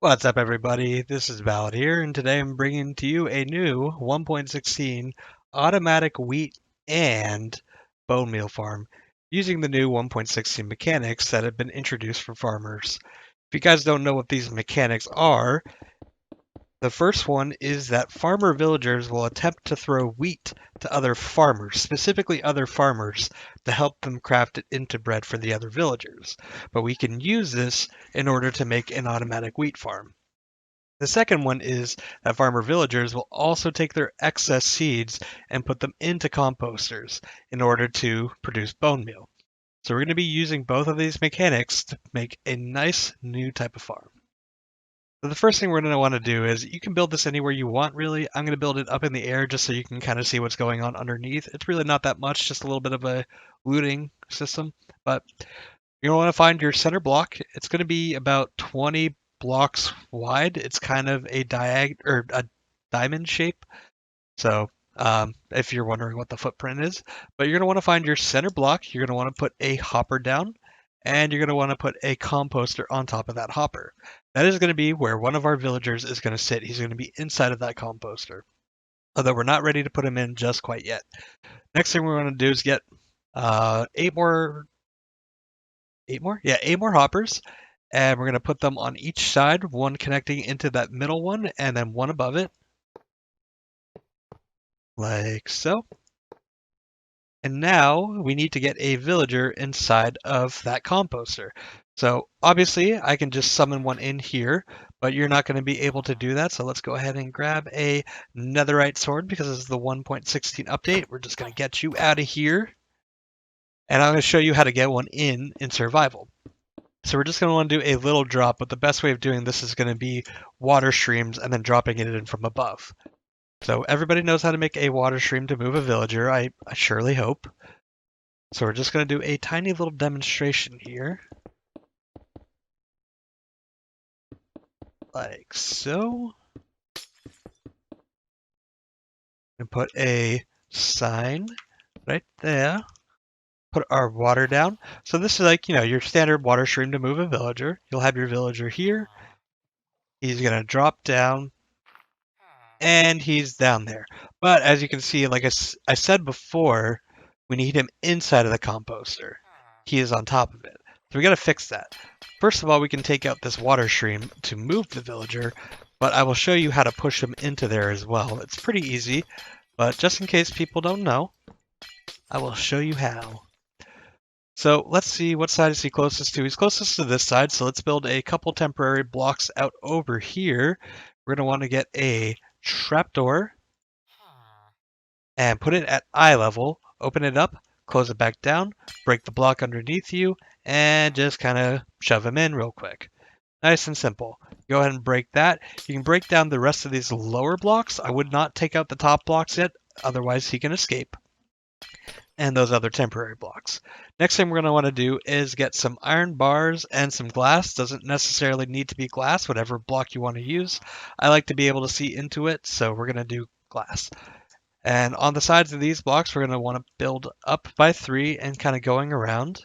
What's up, everybody? This is Valid here, and today I'm bringing to you a new 1.16 automatic wheat and bone meal farm using the new 1.16 mechanics that have been introduced for farmers. If you guys don't know what these mechanics are, the first one is that farmer villagers will attempt to throw wheat to other farmers, specifically other farmers, to help them craft it into bread for the other villagers. But we can use this in order to make an automatic wheat farm. The second one is that farmer villagers will also take their excess seeds and put them into composters in order to produce bone meal. So we're going to be using both of these mechanics to make a nice new type of farm. So the first thing we're going to want to do is you can build this anywhere you want, really. I'm going to build it up in the air just so you can kind of see what's going on underneath. It's really not that much, just a little bit of a looting system. But you're going to want to find your center block. It's going to be about 20 blocks wide. It's kind of a a diamond shape. So if you're wondering what the footprint is, but you're going to want to find your center block. You're going to want to put a hopper down, and you're going to want to put a composter on top of that hopper. That is going to be where one of our villagers is going to sit. He's going to be inside of that composter, although we're not ready to put him in just quite yet. Next thing we're going to do is get eight more. Eight more? Yeah, eight more hoppers. And we're going to put them on each side, one connecting into that middle one, and then one above it, like so. And now we need to get a villager inside of that composter. So obviously I can just summon one in here, but you're not going to be able to do that. So let's go ahead and grab a netherite sword because this is the 1.16 update. We're just going to get you out of here. And I'm going to show you how to get one in survival. So we're just going to want to do a little drop, but the best way of doing this is going to be water streams and then dropping it in from above. So everybody knows how to make a water stream to move a villager, I surely hope. So we're just going to do a tiny little demonstration here. Like so. And put a sign right there. Put our water down. So this is like, your standard water stream to move a villager. You'll have your villager here. He's going to drop down. And he's down there. But as you can see, like I said before, we need him inside of the composter. He is on top of it. So we got to fix that. First of all, we can take out this water stream to move the villager, but I will show you how to push him into there as well. It's pretty easy, but just in case people don't know, I will show you how. So let's see, what side is he closest to? He's closest to this side, so let's build a couple temporary blocks out over here. We're going to want to get a trapdoor and put it at eye level, open it up, close it back down, break the block underneath you, and just kind of shove him in real quick. Nice and simple. Go ahead and break that. You can break down the rest of these lower blocks. I would not take out the top blocks yet, otherwise he can escape. And those other temporary blocks. Next thing we're going to want to do is get some iron bars and some glass. Doesn't necessarily need to be glass, whatever block you want to use. I like to be able to see into it, so we're going to do glass. And on the sides of these blocks, we're going to want to build up by 3 and kind of going around.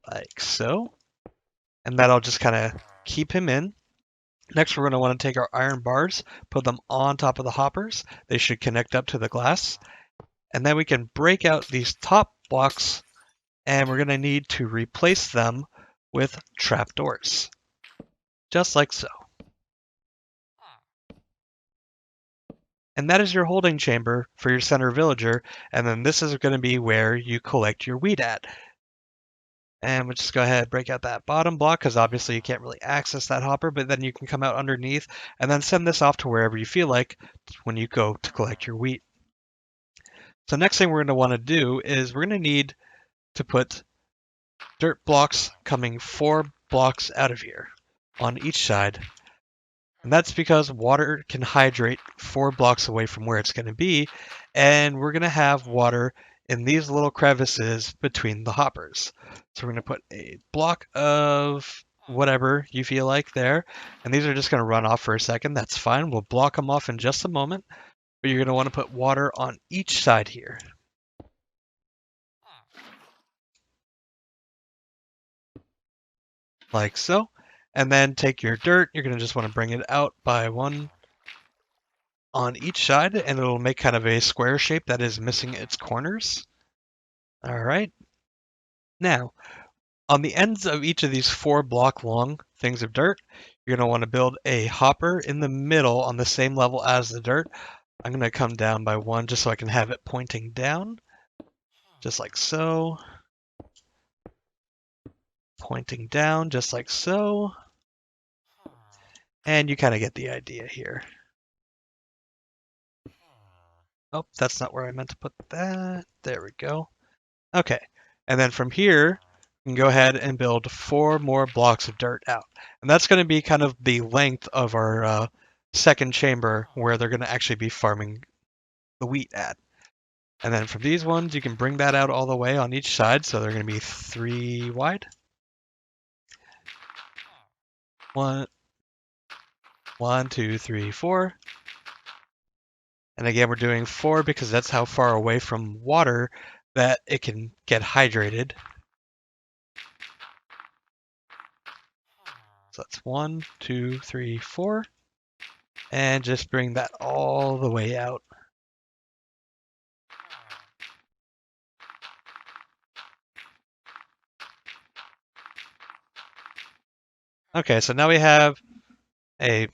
Like so. And that'll just kind of keep him in. Next, we're going to want to take our iron bars, put them on top of the hoppers. They should connect up to the glass. And then we can break out these top blocks, and we're going to need to replace them with trapdoors. Just like so. And that is your holding chamber for your center villager, and then this is going to be where you collect your wheat at. And we'll just go ahead and break out that bottom block, because obviously you can't really access that hopper, but then you can come out underneath and then send this off to wherever you feel like when you go to collect your wheat. So next thing we're going to want to do is we're going to need to put dirt blocks coming 4 blocks out of here on each side. And that's because water can hydrate 4 blocks away from where it's going to be, and we're going to have water in these little crevices between the hoppers. So we're going to put a block of whatever you feel like there, and these are just going to run off for a second. That's fine. We'll block them off in just a moment, but you're going to want to put water on each side here. like so. And then take your dirt, you're going to just want to bring it out by one on each side, and it'll make kind of a square shape that is missing its corners. All right. Now, on the ends of each of these 4 block long things of dirt, you're going to want to build a hopper in the middle on the same level as the dirt. I'm going to come down by one just so I can have it pointing down, just like so. Pointing down, just like so. And you kind of get the idea here. Oh, that's not where I meant to put that. There we go. Okay. And then from here, you can go ahead and build 4 more blocks of dirt out. And that's going to be kind of the length of our second chamber where they're going to actually be farming the wheat at. And then from these ones, you can bring that out all the way on each side. So they're going to be 3 wide. 1, 2, 3, 4. And again, we're doing 4 because that's how far away from water that it can get hydrated. So that's 1, 2, 3, 4. And just bring that all the way out. Okay, so now we have a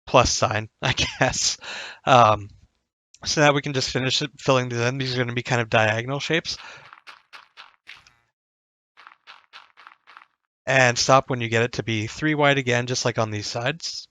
plus sign, I guess. So now we can just finish it, filling these in. These are going to be kind of diagonal shapes. And stop when you get it to be 3 wide again, just like on these sides.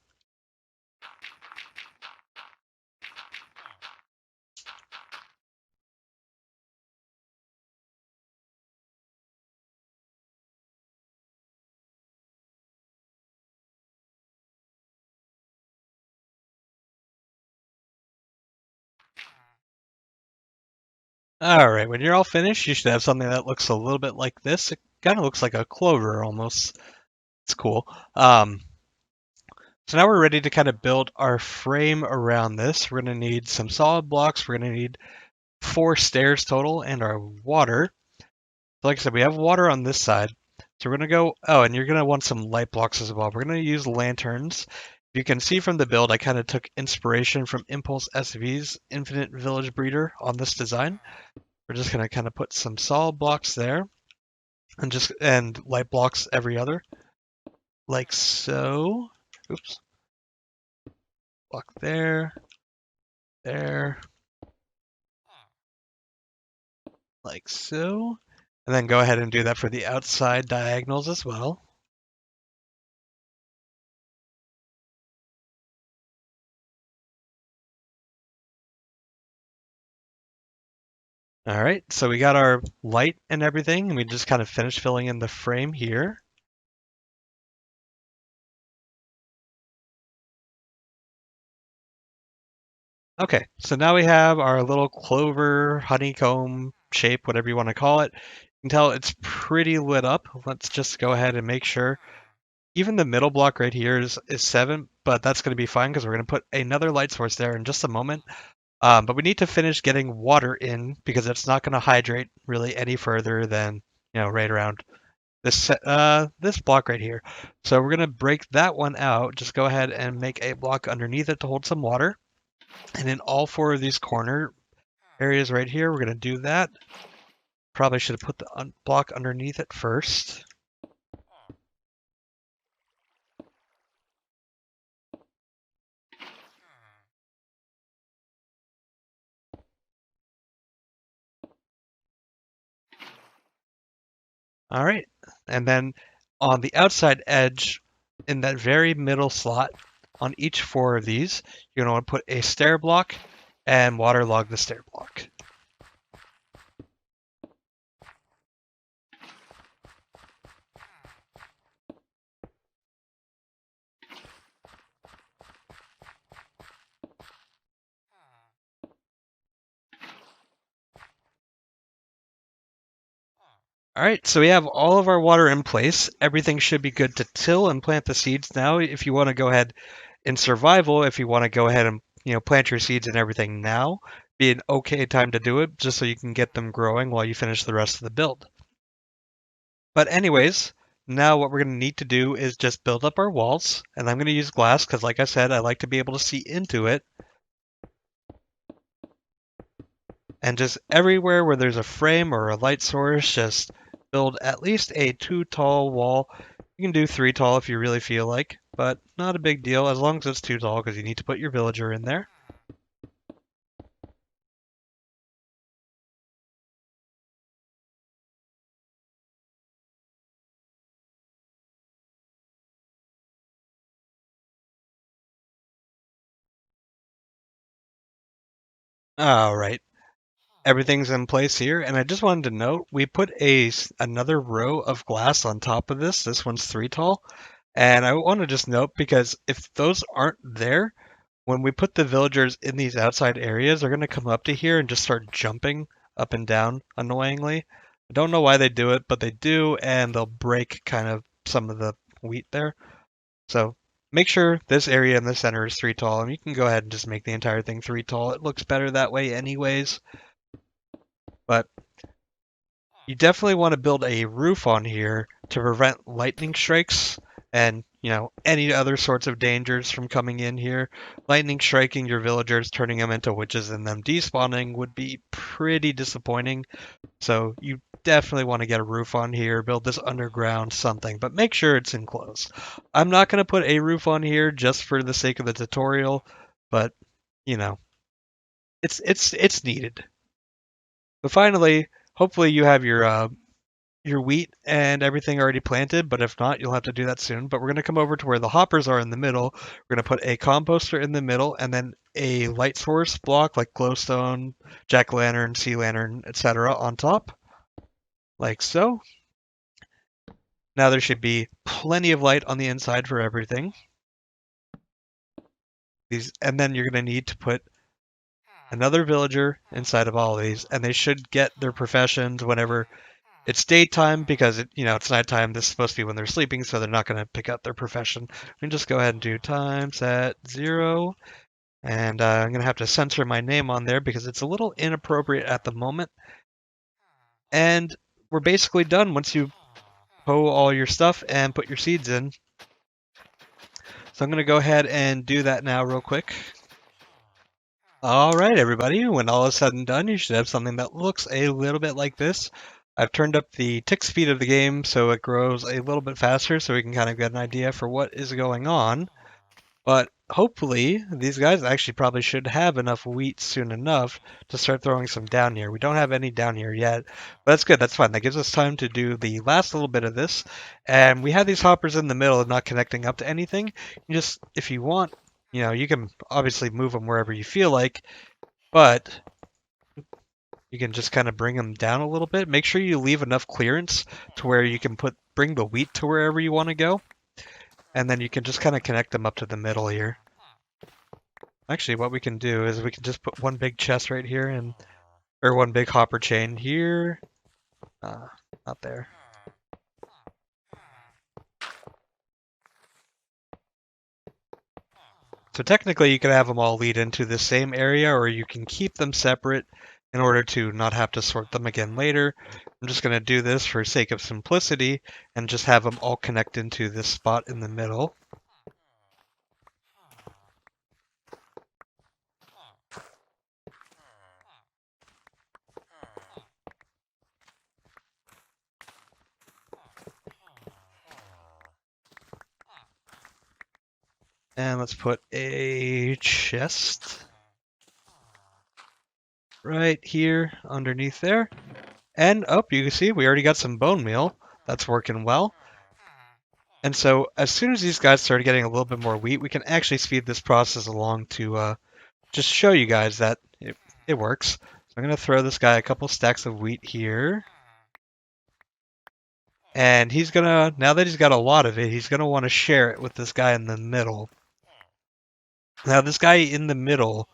All right, when you're all finished, you should have something that looks a little bit like this. It kind of looks like a clover almost. It's cool. So now we're ready to kind of build our frame around this. We're going to need some solid blocks. We're going to need 4 stairs total and our water. So like I said, we have water on this side. So we're going to go, oh, and you're going to want some light blocks as well. We're going to use lanterns. You can see from the build, I kind of took inspiration from Impulse SV's Infinite Village Breeder on this design. We're just going to kind of put some solid blocks there and light blocks every other, like so. Oops. Block there, there, like so. And then go ahead and do that for the outside diagonals as well. All right, so we got our light and everything, and we just kind of finished filling in the frame here. Okay, so now we have our little clover, honeycomb shape, whatever you want to call it. You can tell it's pretty lit up. Let's just go ahead and make sure. Even the middle block right here is 7, but that's going to be fine because we're going to put another light source there in just a moment. But we need to finish getting water in because it's not going to hydrate really any further than, right around this block right here. So we're going to break that one out. Just go ahead and make a block underneath it to hold some water. And in all 4 of these corner areas right here, we're going to do that. Probably should have put the block underneath it first. All right. And then on the outside edge, in that very middle slot, on each 4 of these, you're going to want to put a stair block and waterlog the stair block. All right, so we have all of our water in place. Everything should be good to till and plant the seeds now. If you want to go ahead in survival, if you want to go ahead and plant your seeds and everything now, be an okay time to do it, just so you can get them growing while you finish the rest of the build. But anyways, Now what we're going to need to do is just build up our walls, and I'm going to use glass because like I said, I like to be able to see into it. And just everywhere where there's a frame or a light source, just build at least a 2 tall wall. You can do 3 tall if you really feel like, but not a big deal as long as it's 2 tall because you need to put your villager in there. All right, everything's in place here, and I just wanted to note we put another row of glass on top of this. This one's 3 tall, and I want to just note because if those aren't there, when we put the villagers in these outside areas, they're going to come up to here and just start jumping up and down annoyingly. I don't know why they do it, but they do, and they'll break kind of some of the wheat there. So make sure this area in the center is 3 tall, and you can go ahead and just make the entire thing 3 tall. It looks better that way anyways, but you definitely want to build a roof on here to prevent lightning strikes and, any other sorts of dangers from coming in here. Lightning striking your villagers, turning them into witches, and them despawning would be pretty disappointing. So you definitely want to get a roof on here, build this underground something, but make sure it's enclosed. I'm not going to put a roof on here just for the sake of the tutorial, but, you know, it's needed. But finally, hopefully you have your wheat and everything already planted, but if not, you'll have to do that soon. But we're going to come over to where the hoppers are in the middle. We're going to put a composter in the middle and then a light source block like glowstone, jack-o'-lantern, sea lantern, etc. on top, like so. Now there should be plenty of light on the inside for everything. And then you're going to need to put another villager inside of all of these, and they should get their professions whenever it's daytime because it's nighttime. This is supposed to be when they're sleeping, so they're not going to pick up their profession. We can just go ahead and do time set 0, and I'm going to have to censor my name on there because it's a little inappropriate at the moment. And we're basically done once you hoe all your stuff and put your seeds in. So I'm going to go ahead and do that now real quick. All right, everybody, when all is said and done, you should have something that looks a little bit like this. I've turned up the tick speed of the game so it grows a little bit faster so we can kind of get an idea for what is going on. But hopefully, these guys actually probably should have enough wheat soon enough to start throwing some down here. We don't have any down here yet, but that's good. That's fine. That gives us time to do the last little bit of this. And we have these hoppers in the middle and not connecting up to anything. You just, if you want, you can obviously move them wherever you feel like, but you can just kind of bring them down a little bit. Make sure you leave enough clearance to where you can bring the wheat to wherever you want to go. And then you can just kind of connect them up to the middle here. Actually, what we can do is we can just put one big chest right here or one big hopper chain here. Not there. So technically you can have them all lead into the same area, or you can keep them separate in order to not have to sort them again later. I'm just going to do this for sake of simplicity and just have them all connect into this spot in the middle. And let's put a chest right here underneath there. And you can see we already got some bone meal. That's working well. And so as soon as these guys start getting a little bit more wheat, we can actually speed this process along to just show you guys that it works. So I'm going to throw this guy a couple stacks of wheat here. And he's going to, now that he's got a lot of it, he's going to want to share it with this guy in the middle. Now this guy in the middle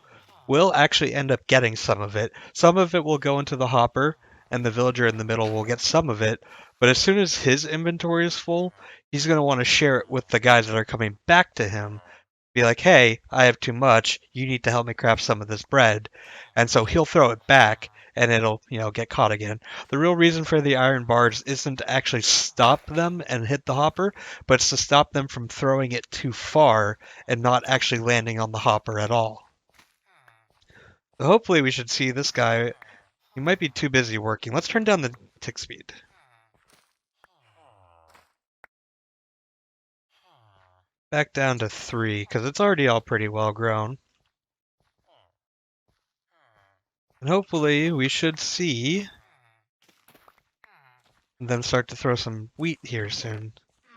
will actually end up getting some of it. Some of it will go into the hopper, and the villager in the middle will get some of it. But as soon as his inventory is full, he's going to want to share it with the guys that are coming back to him. Be like, hey, I have too much. You need to help me craft some of this bread. And so he'll throw it back, and it'll, get caught again. The real reason for the iron bars isn't to actually stop them and hit the hopper, but it's to stop them from throwing it too far and not actually landing on the hopper at all. So hopefully we should see this guy. He might be too busy working. Let's turn down the tick speed. Back down to 3, because it's already all pretty well grown. And hopefully we should see them start to throw some wheat here soon.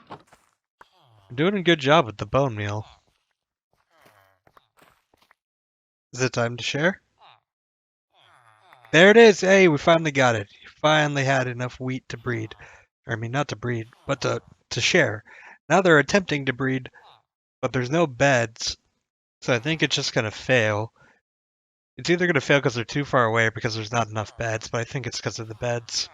I'm doing a good job with the bone meal. Is it time to share? There it is! Hey, we finally got it. You finally had enough wheat to breed. I mean, not to breed, but to share. Now they're attempting to breed, but there's no beds, so I think it's just going to fail. It's either going to fail because they're too far away or because there's not enough beds, but I think it's because of the beds.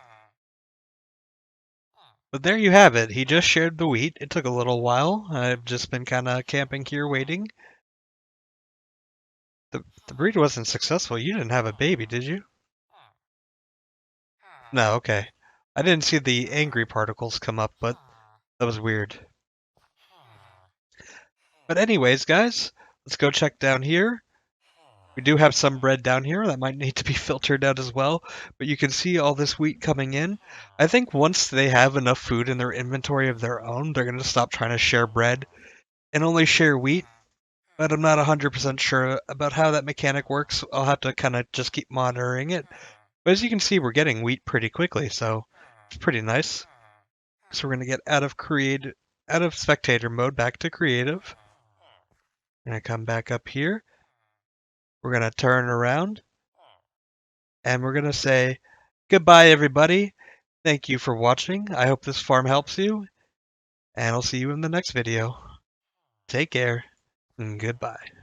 But there you have it. He just shared the wheat. It took a little while. I've just been kind of camping here waiting. The breed wasn't successful. You didn't have a baby, did you? No, okay. I didn't see the angry particles come up, but that was weird. But anyways, guys, let's go check down here. We do have some bread down here that might need to be filtered out as well, but you can see all this wheat coming in. I think once they have enough food in their inventory of their own, they're going to stop trying to share bread and only share wheat, but I'm not 100% sure about how that mechanic works. I'll have to kind of just keep monitoring it. But as you can see, we're getting wheat pretty quickly, so it's pretty nice. So we're going to get out of spectator mode back to creative. I'm going to come back up here. We're going to turn around, and we're going to say, goodbye, everybody. Thank you for watching. I hope this farm helps you, and I'll see you in the next video. Take care, and goodbye.